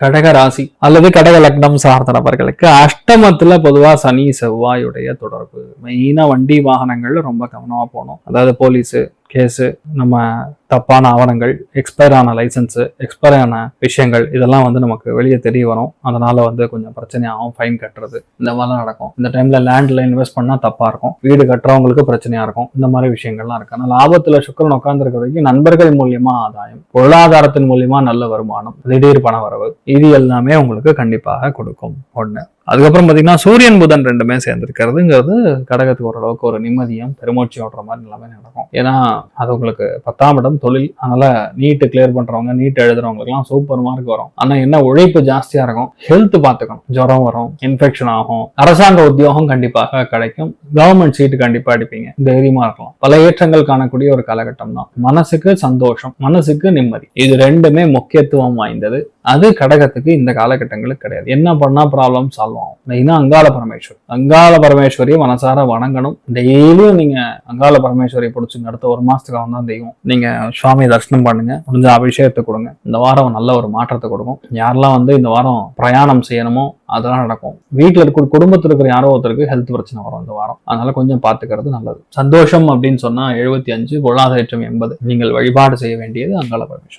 கடக ராசி அல்லது கடக லக்னம் சார்ந்த நபர்களுக்கு அஷ்டமத்துல பொதுவா சனி செவ்வாயுடைய தொடர்பு. மெயினா வண்டி வாகனங்கள்ல ரொம்ப கவனமா போகணும். அதாவது போலீஸு கேஸு, நம்ம தப்பான ஆவணங்கள், எக்ஸ்பயர் ஆன லைசன்ஸு, எக்ஸ்பயர் ஆன விஷயங்கள் இதெல்லாம் நமக்கு வெளியே தெரிய வரும். அதனால கொஞ்சம் பிரச்சனையாகும். ஃபைன் கட்டுறது இந்த மாதிரிலாம் நடக்கும். இந்த டைம்ல லேண்ட்ல இன்வெஸ்ட் பண்ணா தப்பா இருக்கும். வீடு கட்டுறவங்களுக்கு பிரச்சனையா இருக்கும். இந்த மாதிரி விஷயங்கள்லாம் இருக்கு. ஆனால் லாபத்துல சுக்கிரன் உட்கார்ந்துருக்க வரைக்கும் நண்பர்கள் மூலியமா ஆதாயம், பொருளாதாரத்தின் மூலியமா நல்ல வருமானம், திடீர் பண வரவு, இது எல்லாமே உங்களுக்கு கண்டிப்பாக கொடுக்கும். ஒண்ணு. அதுக்கப்புறம் பாத்தீங்கன்னா சூரியன் புதன் ரெண்டுமே சேர்ந்திருக்கிறதுங்கிறது கடகத்துக்கு ஓரளவுக்கு ஒரு நிம்மதியும் பெருமூச்சு ஓடுற மாதிரி எல்லாமே நடக்கும். ஏன்னா அது உங்களுக்கு 10ஆம் இடம் தொழில். அதனால நீட்டு கிளியர் பண்றவங்க, நீட் எழுதுறவங்களுக்கு எல்லாம் சூப்பர் மார்க் வரும். ஆனா என்ன உழைப்பு ஜாஸ்தியா இருக்கும். ஹெல்த் பாத்துக்கணும். ஜுரம் வரும், இன்ஃபெக்ஷன் ஆகும். அரசாங்க உத்தியோகம் கண்டிப்பாக கிடைக்கும். கவர்மெண்ட் சீட்டு கண்டிப்பா அடிப்பீங்க. தைரியமா இருக்கலாம். பல ஏற்றங்கள் காணக்கூடிய ஒரு காலகட்டம் தான். மனசுக்கு சந்தோஷம், மனசுக்கு நிம்மதி, இது ரெண்டுமே முக்கியத்துவம் வாய்ந்தது. அது கடகத்துக்கு இந்த காலகட்டங்களுக்கு கிடையாது. என்ன பண்ணா ப்ராப்ளம் சால்வ் ஆகும். மெயினா அங்காள பரமேஸ்வரியை மனசார வணங்கணும். டெய்லியும் நீங்க அங்காள பரமேஸ்வரியை பிடிச்சுங்க. அடுத்த ஒரு மாசத்துக்கு அவன் தான் தெய்வம். நீங்க சுவாமி தரிசனம் பண்ணுங்க. முடிஞ்ச அபிஷேகத்தை கொடுங்க. இந்த வாரம் நல்ல ஒரு மாற்றத்தை கொடுக்கும். யாரெல்லாம் இந்த வாரம் பிரயாணம் செய்யணுமோ அதெல்லாம் நடக்கும். வீட்டுல இருக்கிற குடும்பத்தில் இருக்கிற யாரோ ஒருத்தருக்கு ஹெல்த் பிரச்சனை வரும் இந்த வாரம். அதனால கொஞ்சம் பாத்துக்கிறது நல்லது. சந்தோஷம் அப்படின்னு சொன்னா 75, பொருளாதாரம் 80. நீங்கள் வழிபாடு செய்ய வேண்டியது அங்காள பரமேஸ்வரி.